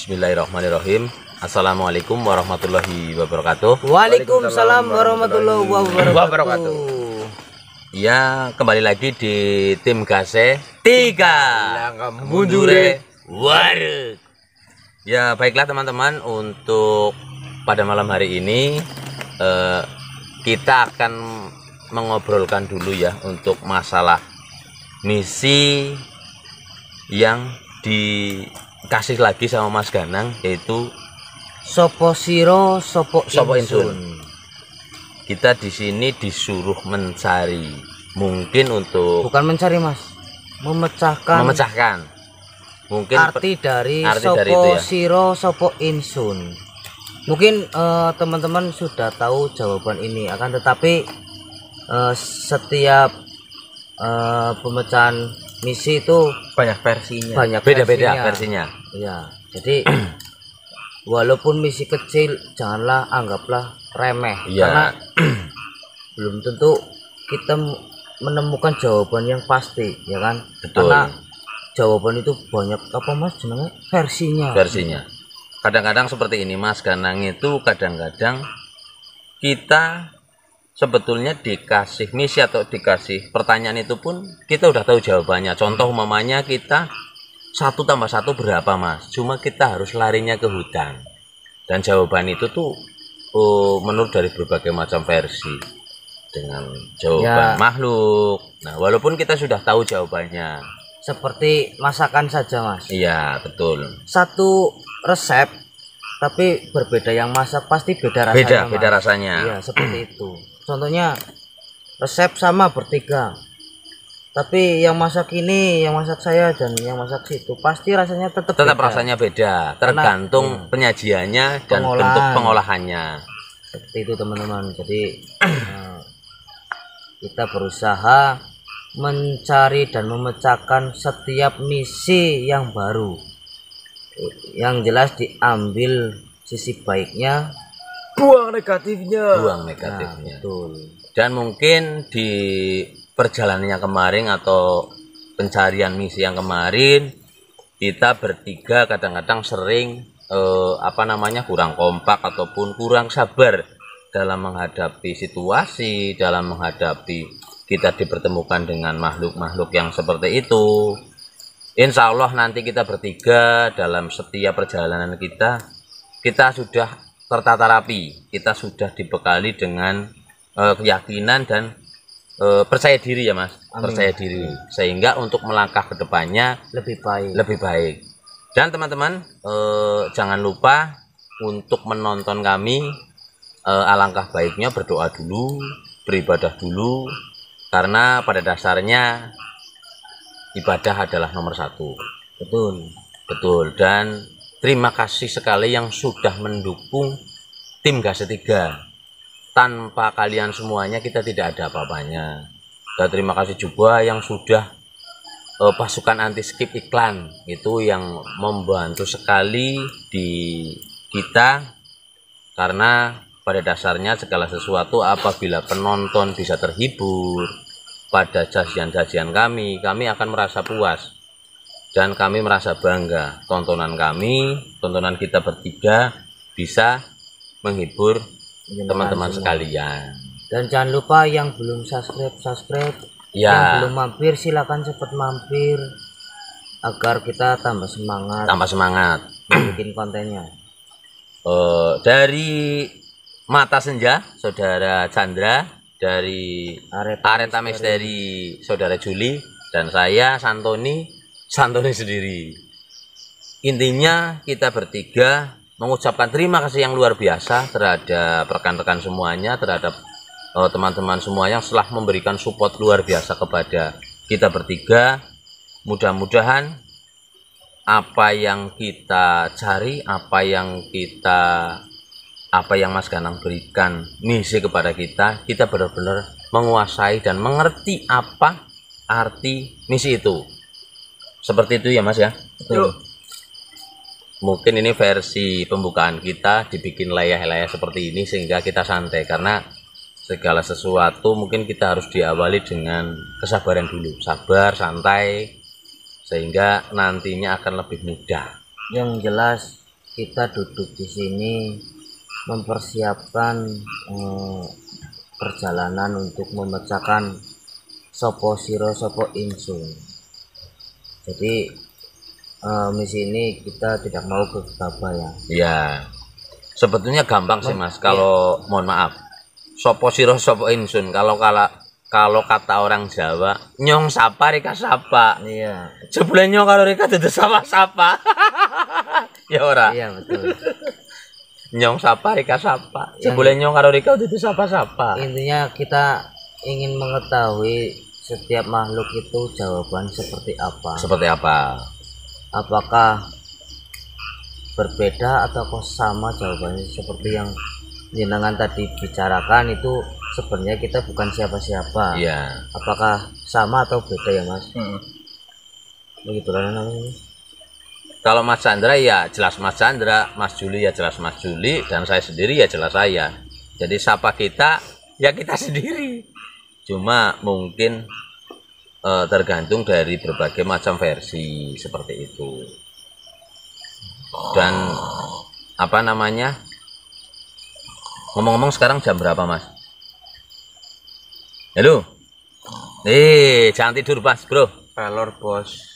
Bismillahirrahmanirrahim. Assalamualaikum warahmatullahi wabarakatuh. Waalaikumsalam warahmatullahi wabarakatuh. Ya, kembali lagi di tim Gase 3 Mundure Wareg. Ya, baiklah teman-teman, untuk pada malam hari ini kita akan mengobrolkan dulu ya untuk masalah misi yang dikasih lagi sama Mas Ganang, yaitu Sopo siro sopo Insun. insun. Kita di sini disuruh mencari, mungkin untuk Bukan mencari Mas, memecahkan mungkin arti dari arti sopo dari itu ya. siro sopo insun. Mungkin teman-teman sudah tahu jawaban ini, akan tetapi setiap pemecahan misi itu banyak versinya, banyak beda-beda versinya. Ya, jadi walaupun misi kecil, janganlah anggaplah remeh, Ya. karena belum tentu kita menemukan jawaban yang pasti, ya kan? Betul. Karena jawaban itu banyak apa Mas jenenge versinya. Kadang-kadang seperti ini Mas Ganang, itu kadang-kadang kita sebetulnya dikasih misi atau dikasih pertanyaan itu pun kita udah tahu jawabannya. Contoh umpamanya kita 1 + 1 berapa Mas, cuma kita harus larinya ke hutan, dan jawaban itu tuh menurut dari berbagai macam versi dengan jawaban Ya. makhluk. Nah, walaupun kita sudah tahu jawabannya. Seperti masakan saja Mas. Iya, betul. Satu resep tapi berbeda yang masak pasti beda rasanya. Beda Mas. rasanya. Iya, seperti itu. Contohnya resep sama bertiga, tapi yang masak ini, yang masak saya, dan yang masak situ pasti rasanya tetap beda. Rasanya beda, tergantung penyajiannya dan bentuk pengolahannya. Seperti itu teman-teman. Jadi kita berusaha mencari dan memecahkan setiap misi yang baru. Yang jelas diambil sisi baiknya, Buang negatifnya. Nah, betul. Dan mungkin di perjalanannya kemarin atau pencarian misi yang kemarin, kita bertiga kadang-kadang sering kurang kompak ataupun kurang sabar dalam menghadapi situasi, dalam menghadapi kita dipertemukan dengan makhluk-makhluk yang seperti itu. Insya Allah nanti kita bertiga dalam setiap perjalanan kita sudah tertata rapi, kita sudah dibekali dengan keyakinan dan percaya diri ya Mas. Amin. Percaya diri, sehingga untuk melangkah ke depannya lebih baik. Dan teman-teman, jangan lupa untuk menonton kami. Alangkah baiknya berdoa dulu, beribadah dulu, karena pada dasarnya ibadah adalah nomor 1. Betul. Dan terima kasih sekali yang sudah mendukung tim Gase 3. Tanpa kalian semuanya kita tidak ada apa-apanya. Dan terima kasih juga yang sudah pasukan anti skip iklan, itu yang membantu sekali di kita, karena pada dasarnya segala sesuatu apabila penonton bisa terhibur pada sajian-sajian kami akan merasa puas dan kami merasa bangga tontonan kita bertiga bisa menghibur teman-teman sekalian. Dan jangan lupa yang belum subscribe, Ya. yang belum mampir silakan cepat mampir agar kita tambah semangat bikin kontennya. Dari Mata Senja Saudara Chandra, dari Areta Misteri Saudara Juli, dan saya Santoni sendiri. Intinya kita bertiga mengucapkan terima kasih yang luar biasa terhadap rekan-rekan semuanya, terhadap teman-teman semua yang telah memberikan support luar biasa kepada kita bertiga. Mudah-mudahan apa yang kita cari, apa yang Mas Ganang berikan misi kepada kita benar-benar menguasai dan mengerti apa arti misi itu. Seperti itu ya Mas ya. Betul. Mungkin ini versi pembukaan kita dibikin layah-layah seperti ini sehingga kita santai, karena segala sesuatu mungkin kita harus diawali dengan kesabaran dulu, sabar, santai, sehingga nantinya akan lebih mudah. Yang jelas kita duduk di sini mempersiapkan perjalanan untuk memecahkan sopo siro sopo insun. Jadi misi ini kita tidak mau gegabah ya. Iya. Sebetulnya gampang sih Mas. Kalau mohon maaf, sopo siro sopo insun. Kalau kata orang Jawa, nyong sapa rika sapa. Iya. Jebule nyong kalau rika dudu sapa-sapa. Ya ora. Iya betul. Nyong sapa rika sapa. Jebule nyong kalau rika dudu sapa-sapa. Intinya kita ingin mengetahui setiap makhluk itu jawaban seperti apa. Seperti apa? Apakah berbeda atau sama jawabannya seperti yang jenengan tadi bicarakan itu sebenarnya kita bukan siapa-siapa. Iya. Apakah sama atau beda ya Mas? Begitulah namanya. Kalau Mas Chandra ya jelas Mas Chandra, Mas Juli ya jelas Mas Juli, dan saya sendiri ya jelas saya. Jadi siapa kita ya kita sendiri. Cuma mungkin tergantung dari berbagai macam versi seperti itu. Dan apa namanya, ngomong-ngomong sekarang jam berapa Mas? Halo, jangan tidur Mas Bro. Pelor bos.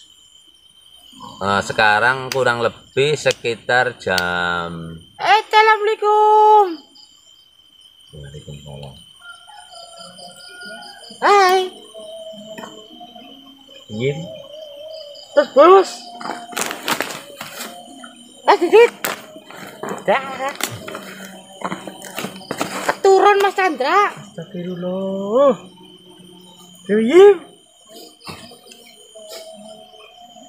Sekarang kurang lebih sekitar jam. Assalamualaikum. Waalaikumsalam. Hai. Yin. Terus bos. Dikit. Dah. Turun Mas Chandra. Astagfirullah. Yim.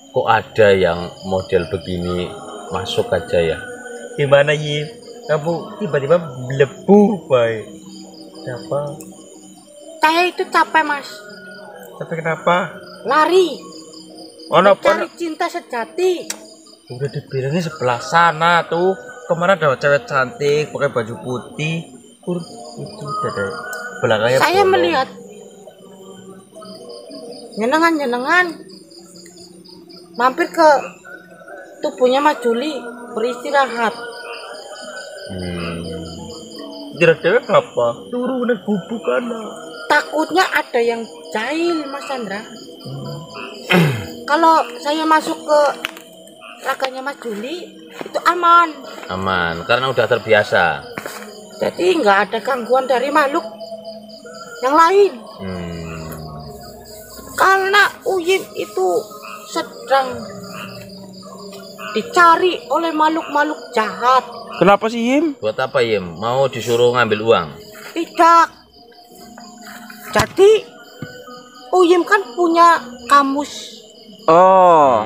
Kok ada yang model begini masuk aja ya? Gimana Yim? Kamu tiba-tiba melepuh, Bay. Kenapa? Saya itu capek mas, Tapi kenapa? lari, Ono cari cinta sejati. udah dibilangin sebelah sana tuh. Kemarin ada cewek cantik pakai baju putih. Itu udah ada belakangnya. Saya bolong. melihat jenengan mampir ke tubuhnya Mas Juli beristirahat. Cewek apa? Turun naik bubuk kana. Takutnya ada yang jahil Mas Chandra. Kalau saya masuk ke raganya Mas Juli itu aman. Aman, karena udah terbiasa. Jadi nggak ada gangguan dari makhluk yang lain. Karena Uyim itu sedang dicari oleh makhluk-makhluk jahat. Kenapa sih Yim? Buat apa Yim? Mau disuruh ngambil uang? Tidak. Jadi Uyim kan punya kamus. Oh,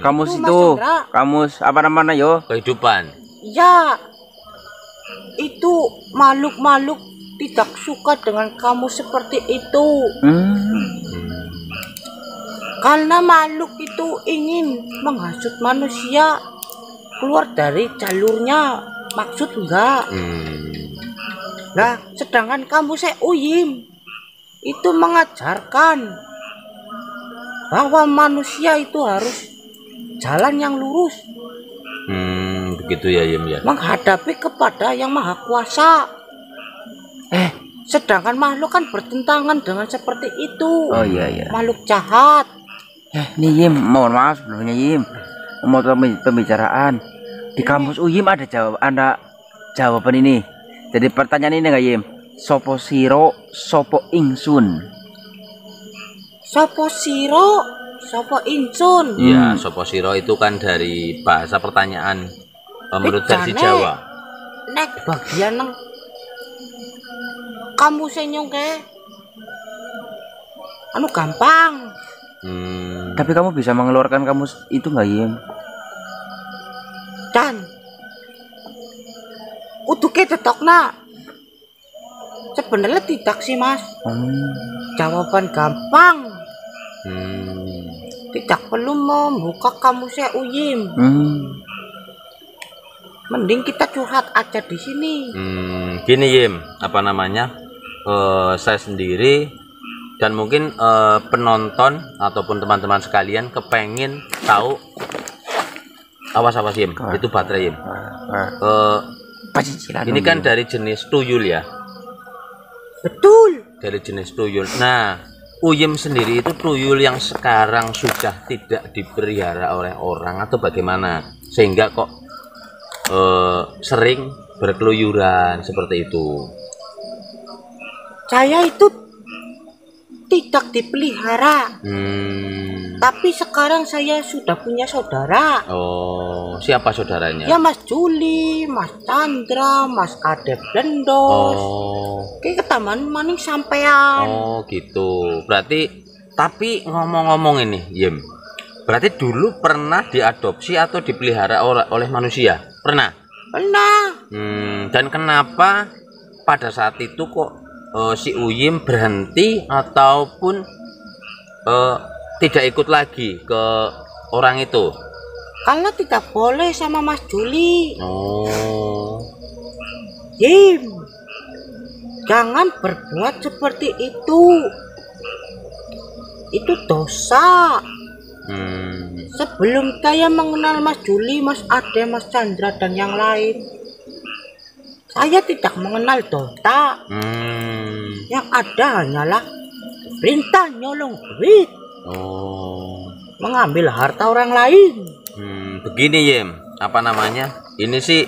kamus Itu, Mas itu. Chandra. Kamus apa namanya yo? Kehidupan. Ya, itu makhluk-makhluk tidak suka dengan kamus seperti itu. Karena makhluk itu ingin menghasut manusia keluar dari jalurnya. Maksud enggak? Nah, sedangkan kamu Uyim itu mengajarkan bahwa manusia itu harus jalan yang lurus, Begitu ya Yim ya. menghadapi kepada yang maha kuasa. Sedangkan makhluk kan bertentangan dengan seperti itu. Oh iya. Makhluk jahat. Nih Yim, mohon maaf sebelumnya Yim. Mau pembicaraan. Di kampus Uyim ada jawaban ini. Jadi pertanyaan ini enggak Yim? Sopo siro, sopo ingsun. Sopo siro, sopo insun. Iya, sopo siro itu kan dari bahasa pertanyaan menurut versi Bejane. Jawa. Nek bagian nang kamu senyum ke anu gampang. Tapi kamu bisa mengeluarkan kamus itu enggak Yim? Dan kudu ketetokna. Sebenarnya tidak sih mas. Jawaban gampang. Tidak perlu membuka kamusnya Uyim. Mending kita curhat aja di sini. Gini Yim, apa namanya? Saya sendiri dan mungkin penonton ataupun teman-teman sekalian kepengin tahu Awas Yim, itu baterai Yim. Pacicilan. Ini kan dari jenis tuyul ya. Betul. Dari jenis tuyul. Nah, Uyim sendiri itu tuyul yang sekarang sudah tidak dipelihara oleh orang atau bagaimana? Sehingga kok sering berkeluyuran seperti itu. Saya itu tidak dipelihara. Tapi sekarang saya sudah punya saudara. Oh, siapa saudaranya? Ya Mas Juli, Mas Chandra, Mas Kadep Lendos. Oh. Kayak ke taman maning sampean. Oh, gitu. Berarti tapi ngomong-ngomong ini, Yim. Berarti dulu pernah diadopsi atau dipelihara oleh manusia? Pernah? Pernah. Dan kenapa pada saat itu kok si Uyim berhenti ataupun tidak ikut lagi ke orang itu? Karena tidak boleh sama Mas Juli. Oh. Yim, jangan berbuat seperti itu. Itu dosa. Sebelum saya mengenal Mas Juli, Mas Ade, Mas Chandra dan yang lain, saya tidak mengenal dosa. Yang ada hanyalah perintah nyolong duit. Oh. Mengambil harta orang lain. Begini Yim, apa namanya? Ini sih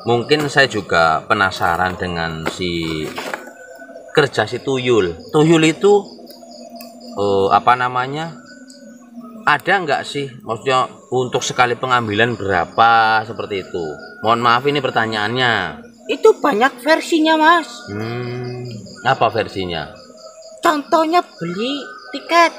mungkin saya juga penasaran dengan si kerja si tuyul. Tuyul itu apa namanya? Ada nggak sih maksudnya untuk sekali pengambilan berapa seperti itu? Mohon maaf ini pertanyaannya. Itu banyak versinya Mas. Apa versinya? Contohnya beli tiket.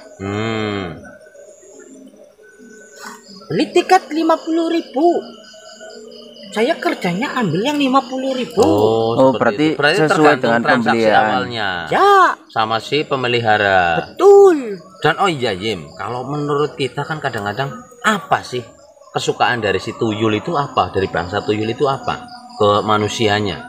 Beli tiket 50.000. Saya kerjanya ambil yang 50.000. Oh, berarti itu. sesuai Tergantung dengan transaksi pembelian awalnya. Ya, Sama si pemelihara. betul. Dan oh iya Yim, kalau menurut kita kan kadang-kadang apa sih kesukaan dari si tuyul itu apa? Dari bangsa tuyul itu apa? Ke manusianya?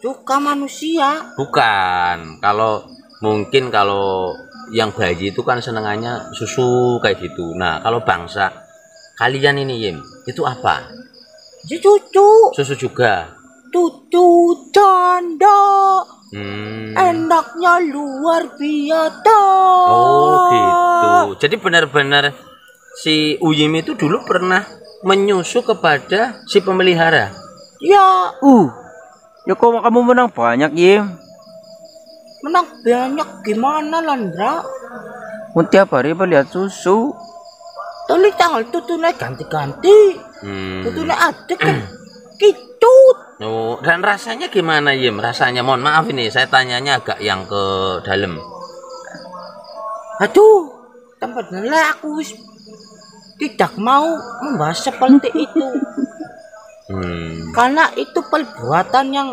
Suka manusia. Bukan. Kalau mungkin kalau yang bayi itu kan senengannya susu kayak gitu. Nah, kalau bangsa kalian ini Yim, itu apa? Si cucu. Susu juga. Cucu canda. Enaknya luar biasa. Oh gitu. Jadi benar-benar si Uyim itu dulu pernah menyusu kepada si pemelihara. Ya, ya kok kamu menang banyak Yim? menang banyak gimana Landra? Tiap hari melihat susu. Tuli tanggal tutune ganti-ganti. Tutune adek kan kitut. Oh, dan rasanya gimana Yim? Rasanya mohon maaf ini saya tanyanya agak yang ke dalam. Aduh, tempatnya aku tidak mau membahas seperti itu. Karena itu perbuatan yang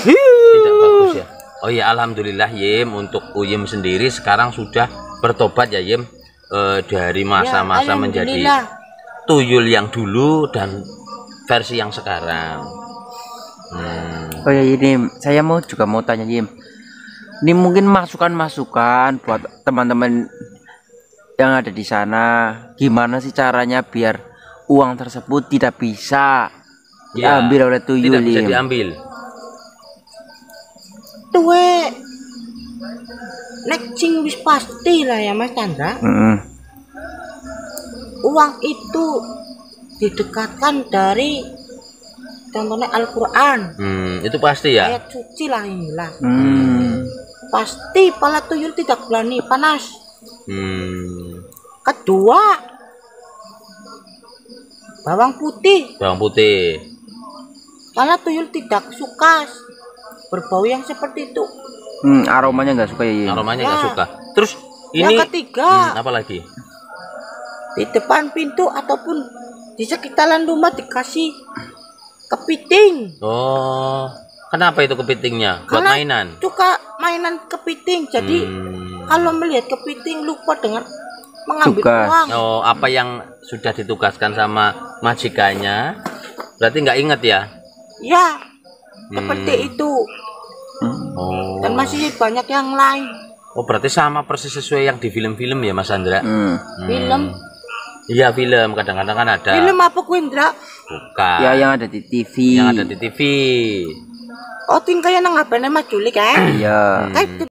Tidak bagus ya. Oh ya, alhamdulillah Yim, untuk Uyim sendiri sekarang sudah bertobat ya Yim, dari masa-masa menjadi tuyul yang dulu dan versi yang sekarang. Oh ya ini saya juga mau tanya Yim. Ini mungkin masukan-masukan buat teman-teman yang ada di sana. Gimana sih caranya biar uang tersebut tidak bisa diambil oleh tuyul? Tidak bisa diambil. tuwe nek sing wis pasti lah ya Mas Chandra. Uang itu didekatkan dari contohnya Al-Quran. Itu pasti ya. Ayat suci lah inilah. Pasti pala tuyul tidak berani panas. Kedua, bawang putih. Bawang putih. Karena tuyul tidak suka berbau yang seperti itu. Aromanya nggak suka ya. Aromanya nggak suka. Terus ini yang ketiga, apa lagi? di depan pintu ataupun di sekitaran rumah dikasih kepiting. Oh, kenapa itu kepitingnya? Buat Karena mainan. Suka mainan kepiting. Jadi kalau melihat kepiting lupa dengan mengambil uang. Oh, apa yang sudah ditugaskan sama majikannya? Berarti nggak inget ya? Ya, seperti itu. Oh. Dan masih banyak yang lain. Oh, berarti sama persis sesuai yang di film-film ya Mas Andra? Film Iya, film kadang-kadang kan ada. Film apa kuwi, Ndra? Bukan. Ya yang ada di TV. Yang ada di TV. Oh, tingkahnya nang HP-ne Mas Juli kan? Iya. Kayak